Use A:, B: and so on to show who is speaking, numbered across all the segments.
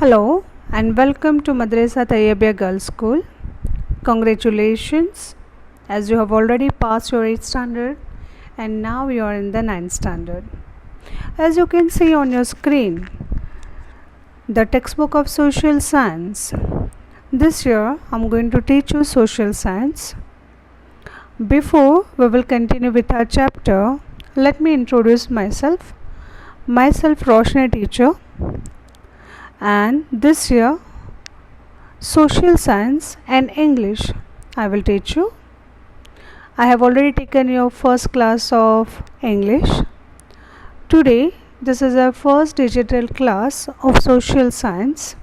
A: Hello and welcome to Madrasa Tayyabia Girls School. Congratulations, as you have already passed your 8th standard and now you are in the 9th standard. As you can see on your screen, the textbook of social science. This year I am going to teach you social science. Before we will continue with our chapter, let me introduce myself. Myself Roshni teacher, and this year social science and English I will teach you. I have already taken your first class of English. Today this is our first digital class of social science.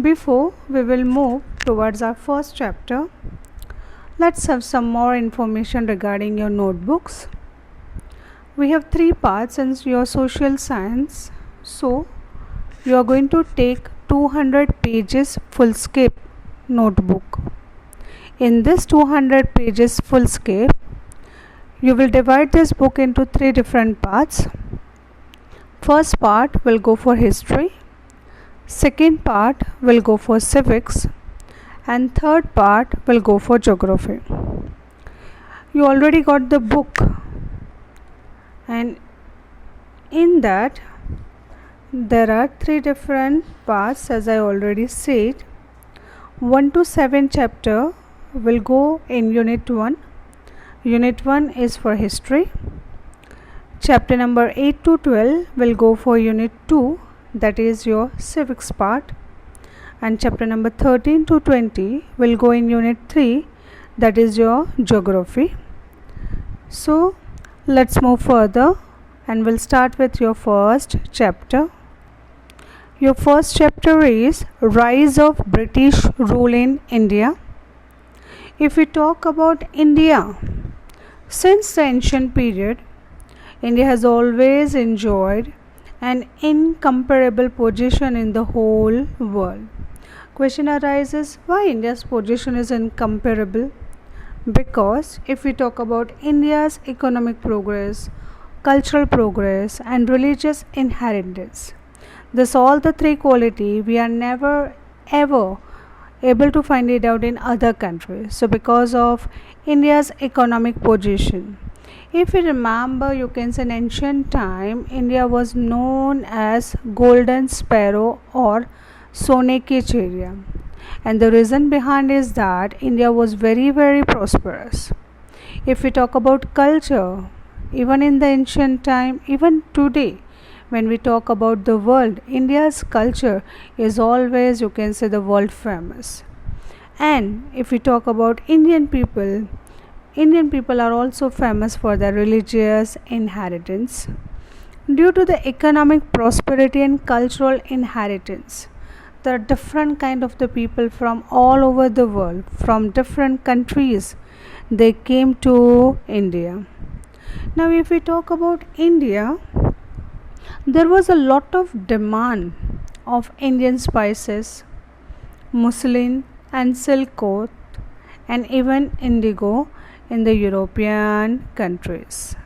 A: Before we will move towards our first chapter, let's have some more information regarding your notebooks. We have 3 parts in your social science, so you are going to take 200 pages full-scape notebook. In this 200 pages full-scape, you will divide this book into 3 different parts. First part will go for history, second part will go for civics, and third part will go for geography. You already got the book, and in that there are 3 different parts, as I already said. 1 to 7 chapter will go in unit 1. Unit 1 is for history. Chapter number 8 to 12 will go for unit 2, that is your civics part, and chapter number 13 to 20 will go in unit 3, that is your geography. So let's move further and we'll start with your first chapter. Your first chapter is Rise of British Rule in India. If we talk about India, since the ancient period, India has always enjoyed an incomparable position in the whole world. Question arises, why India's position is incomparable? Because if we talk about India's economic progress, cultural progress and religious inheritance, this all the 3 quality we are never ever able to find it out in other countries. So because of India's economic position, if you remember, you can say in ancient time India was known as golden sparrow or Sone ki chiriya. And the reason behind is that India was very prosperous. If we talk about culture, even in the ancient time, even today, when we talk about the world, India's culture is always, you can say, the world famous. And if we talk about Indian people are also famous for their religious inheritance. Due to the economic prosperity and cultural inheritance, there are different kind of the people from all over the world, from different countries, they came to India. Now if we talk about India, there was a lot of demand of Indian spices, muslin and silk cloth, and even indigo in the European countries.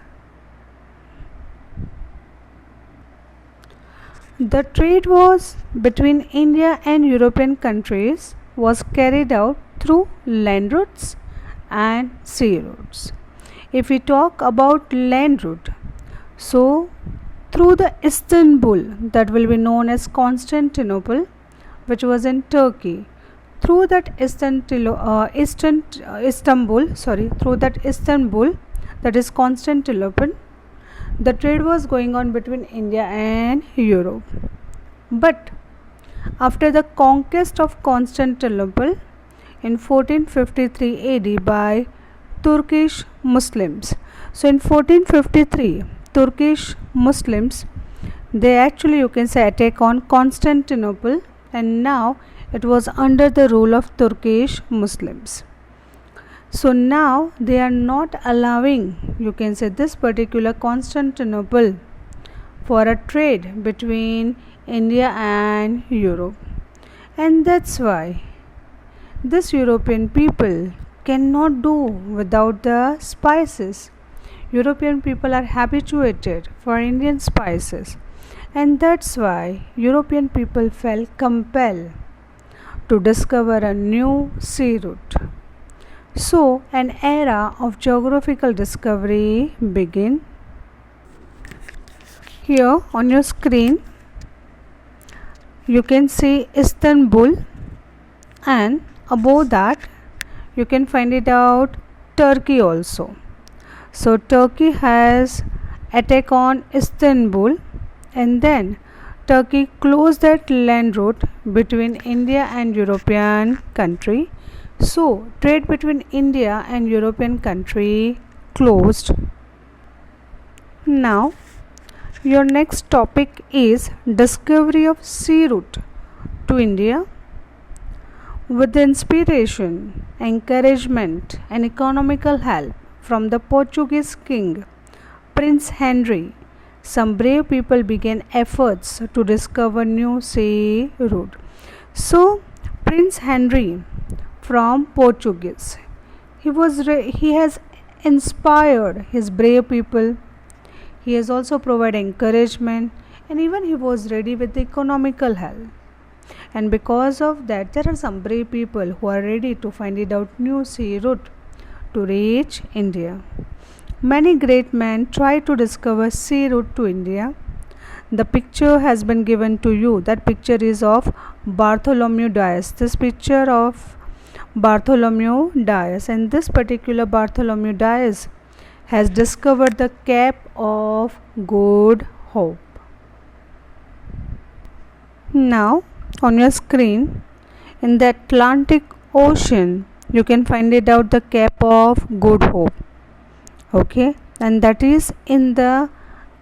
A: The trade was between India and European countries was carried out through land routes and sea routes. If we talk about land route, so through the Istanbul, that will be known as Constantinople, which was in Turkey, through that Istanbul, that is Constantinople, the trade was going on between India and Europe. But after the conquest of Constantinople in 1453 AD by Turkish Muslims, so in 1453 Turkish Muslims, they actually, you can say, attack on Constantinople, and now it was under the rule of Turkish Muslims. So now they are not allowing, you can say, this particular Constantinople for a trade between India and Europe. And that's why this European people cannot do without the spices. European people are habituated for Indian spices, and that's why European people felt compelled to discover a new sea route. So, an era of geographical discovery began. Here on your screen, you can see Istanbul, and above that, you can find it out Turkey also. So, Turkey has attack on Istanbul, and then Turkey closed that land route between India and European country. So, trade between India and European country closed. Now, your next topic is discovery of sea route to India. With inspiration, encouragement, and economical help from the Portuguese king Prince Henry, some brave people began efforts to discover new sea route. So, Prince Henry from Portuguese, he has inspired his brave people. He has also provided encouragement, and even he was ready with the economical help. And because of that, there are some brave people who are ready to find it out new sea route to reach India. Many great men tried to discover sea route to India. The picture has been given to you. That picture is of Bartholomew Dias. This picture of Bartholomew Dias, and this particular Bartholomew Dias has discovered the Cape of Good Hope. Now, on your screen, in the Atlantic Ocean, you can find it out the Cape of Good Hope. Okay, and that is in the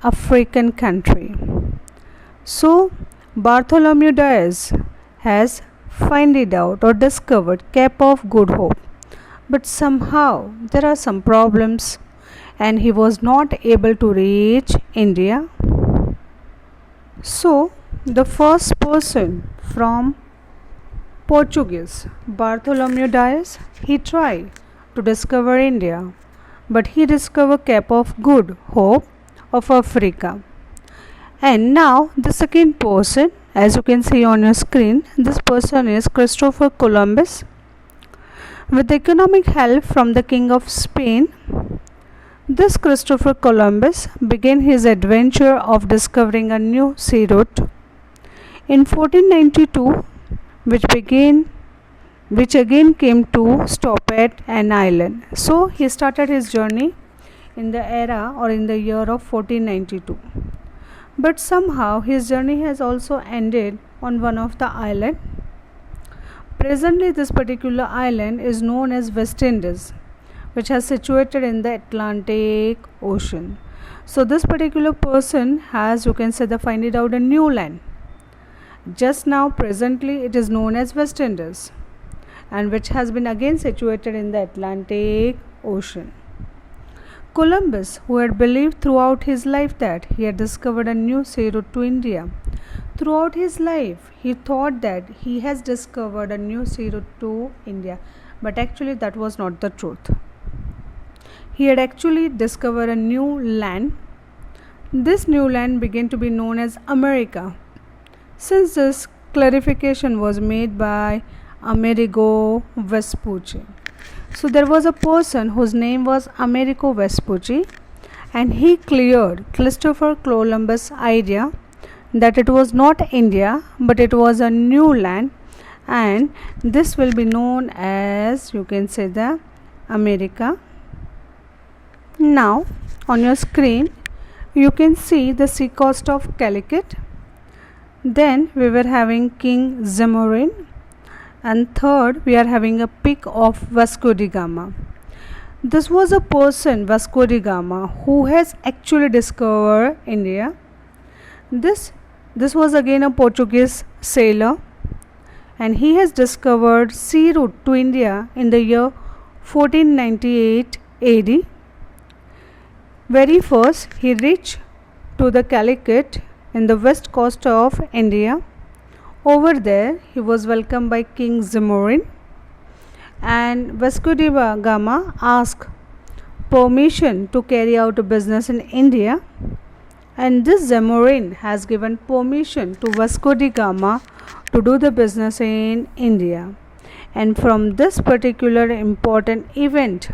A: African country. So, Bartholomew Dias has find it out or discovered Cape of Good Hope, but somehow there are some problems, and he was not able to reach India. So, the first person from Portuguese, Bartholomew Dias, he tried to discover India, but he discovered Cape of Good Hope of Africa. And now the second person, as you can see on your screen, this person is Christopher Columbus. With economic help from the King of Spain, this Christopher Columbus began his adventure of discovering a new sea route. In 1492, which again came to stop at an island. So he started his journey in the era or in the year of 1492. But somehow his journey has also ended on one of the island. Presently this particular island is known as West Indies, which is situated in the Atlantic Ocean. So this particular person has, you can say, find it out a new land. Just now presently it is known as West Indies, and which has been again situated in the Atlantic Ocean. Columbus, who had believed throughout his life that he had discovered a new sea route to India, throughout his life he thought that he has discovered a new sea route to India, but actually that was not the truth. He had actually discovered a new land. This new land began to be known as America, since this clarification was made by Amerigo Vespucci. So there was a person whose name was Amerigo Vespucci, and he cleared Christopher Columbus' idea that it was not India but it was a new land, and this will be known as, you can say, the America. Now on your screen you can see the seacoast of Calicut. Then we were having King Zimorin, and third we are having a pic of Vasco da Gama. This was a person, Vasco da Gama, who has actually discovered India. This was again a Portuguese sailor, and he has discovered sea route to India in the year 1498 AD. Very first he reached to the Calicut in the west coast of India. Over there he was welcomed by King Zimorin, and Vasco da Gama asked permission to carry out a business in India, And this Zamorin has given permission to Vasco da Gama to do the business in India. And from this particular important event,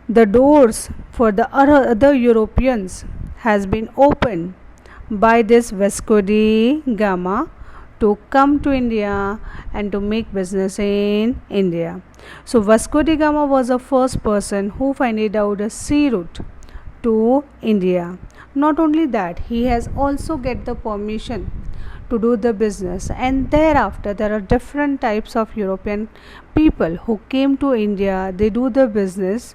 A: the doors for the other Europeans has been opened by this Vasco da Gama to come to India and to make business in India. So Vasco da Gama was the first person who found out a sea route to India. Not only that, he has also get the permission to do the business, and thereafter there are different types of European people who came to India. They do the business,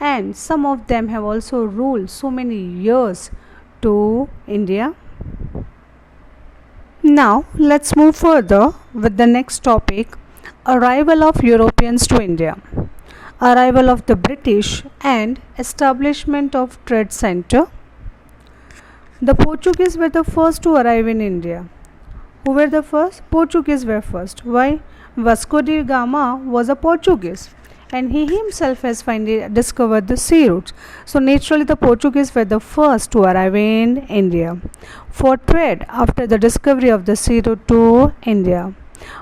A: and some of them have also ruled so many years to India. Now let's move further with the next topic: arrival of Europeans to India, arrival of the British, and establishment of trade center. The Portuguese were the first to arrive in India. Who were the first? Portuguese were first. Why? Vasco da Gama was a Portuguese, and he himself has discovered the sea routes. So naturally the Portuguese were the first to arrive in India for trade after the discovery of the sea route to India.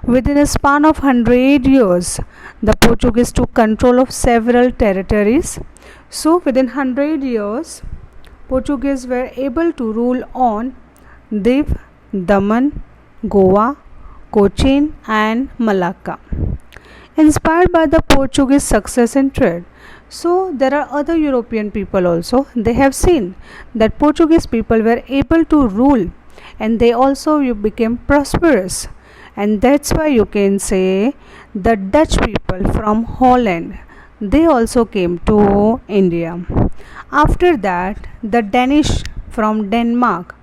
A: Within a span of 100 years, the Portuguese took control of several territories. So within 100 years, Portuguese were able to rule on Div, Daman, Goa, Cochin and Malacca. Inspired by the Portuguese success in trade, so there are other European people also. They have seen that Portuguese people were able to rule, and they also became prosperous, and that's why you can say the Dutch people from Holland, they also came to India. After that, the Danish from Denmark,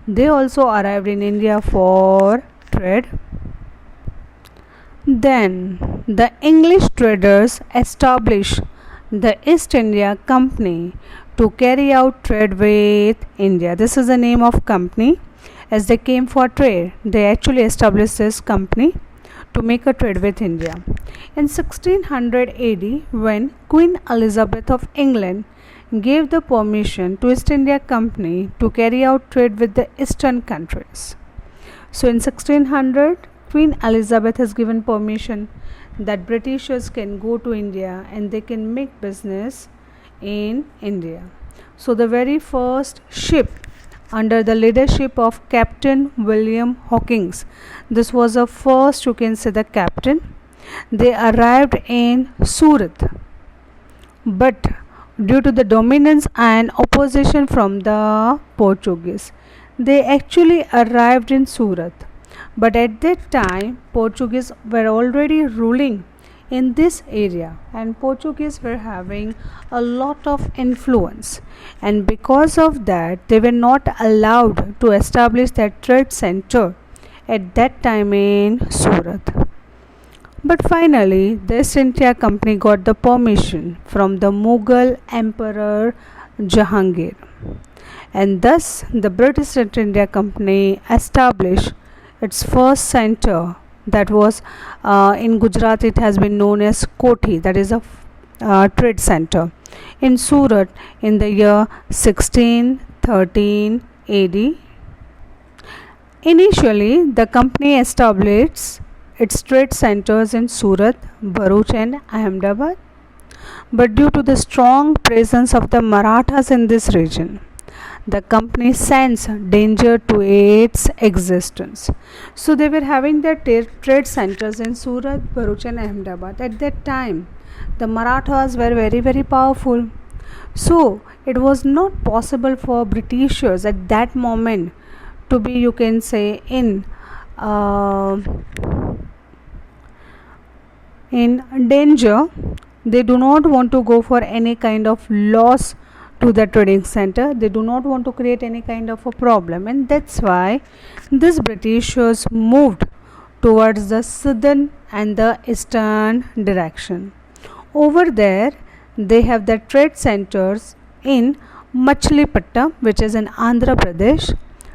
A: they also arrived in India for trade. Then the English traders established the East India Company to carry out trade with India. This is the name of company. As they came for trade, they actually established this company to make a trade with India. In 1600 AD, when Queen Elizabeth of England gave the permission to East India Company to carry out trade with the eastern countries. So in 1600, Queen Elizabeth has given permission that Britishers can go to India and they can make business in India. So the very first ship under the leadership of Captain William Hawkins, this was the first, you can say, the captain. They arrived in Surat, but due to the dominance and opposition from the Portuguese, they actually arrived in Surat. But at that time, Portuguese were already ruling in this area, and Portuguese were having a lot of influence, and because of that they were not allowed to establish that trade center at that time in Surat. But finally, the East India Company got the permission from the Mughal Emperor Jahangir, and thus the British East India Company established its first center, that was in Gujarat. It has been known as Koti, that is a trade center, in Surat in the year 1613 AD. Initially, the company established its trade centers in Surat, Bharuch and Ahmedabad, but due to the strong presence of the Marathas in this region, the company sensed danger to its existence. So they were having their trade centers in Surat, Bharuch and Ahmedabad. At that time, the Marathas were very, very powerful. So it was not possible for Britishers at that moment to be, you can say, in danger. They do not want to go for any kind of loss to the trading center. They do not want to create any kind of a problem, and that's why these Britishers moved towards the southern and the eastern direction. Over there, they have the trade centers in Machilipatnam, which is in Andhra Pradesh,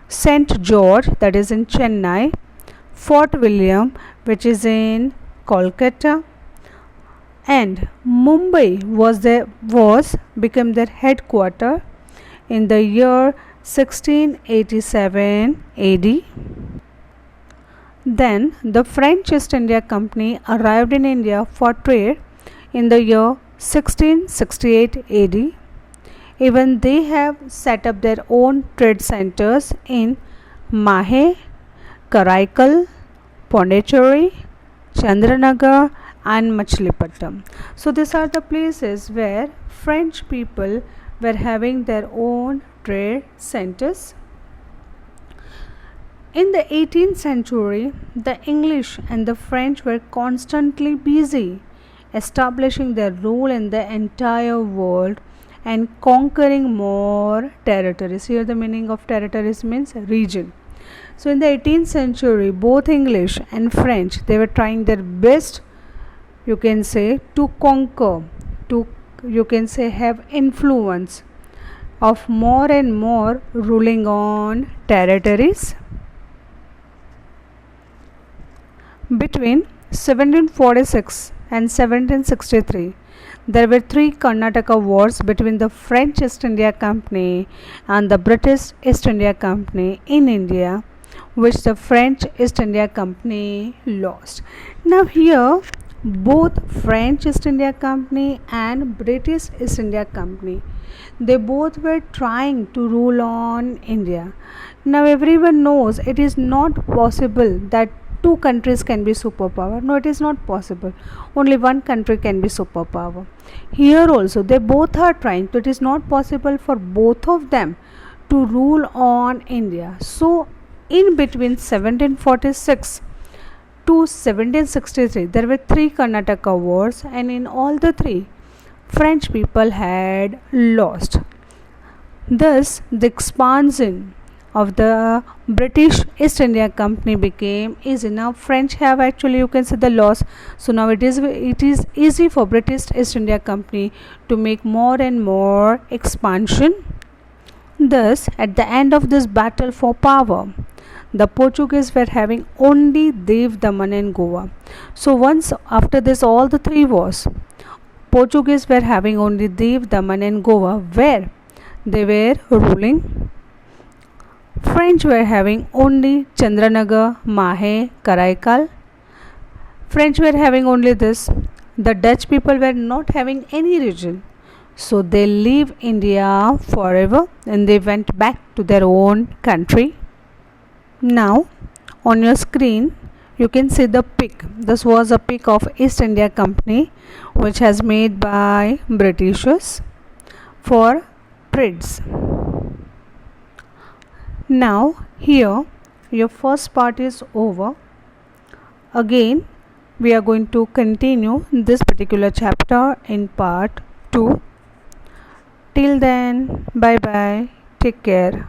A: St. George, that is in Chennai, Fort William, which is in Kolkata, and Mumbai became their headquarter in the year 1687 AD. Then the French East India Company arrived in India for trade in the year 1668 AD. Even they have set up their own trade centers in Mahe, Karaikal, Pondicherry, Chandranagar and Machilipattam. So these are the places where French people were having their own trade centers. In the 18th century, the English and the French were constantly busy establishing their rule in the entire world and conquering more territories. Here the meaning of territories means region. So in the 18th century, both English and French, they were trying their best, you can say, to conquer, to, you can say, have influence of more and more ruling on territories. Between 1746 and 1763, there were three Karnataka wars between the French East India Company and the British East India Company in India, which the French East India Company lost. Now here, both French East India Company and British East India Company, they both were trying to rule on India. Now everyone knows it is not possible that two countries can be superpower. No, it is not possible. Only one country can be superpower. Here also they both are trying, so it is not possible for both of them to rule on India. So in between 1746 to 1763, there were three Karnataka wars, and in all the three, French people had lost. Thus, the expansion of the British East India Company became easy. Now French have actually, you can say, the loss. So now it is easy for British East India Company to make more and more expansion. Thus, at the end of this battle for power, the Portuguese were having only Diu, Daman and Goa. So once after this, all the three wars, Portuguese were having only Diu, Daman and Goa, where they were ruling. French were having only Chandranagar, Mahe, Karaikal. French were having only this. The Dutch people were not having any region. So they leave India forever and they went back to their own country. Now on your screen you can see the pic. This was a pic of East India Company which has made by Britishers for trades. Now here your first part is over. Again we are going to continue this particular chapter in part 2. Till then, bye bye, take care.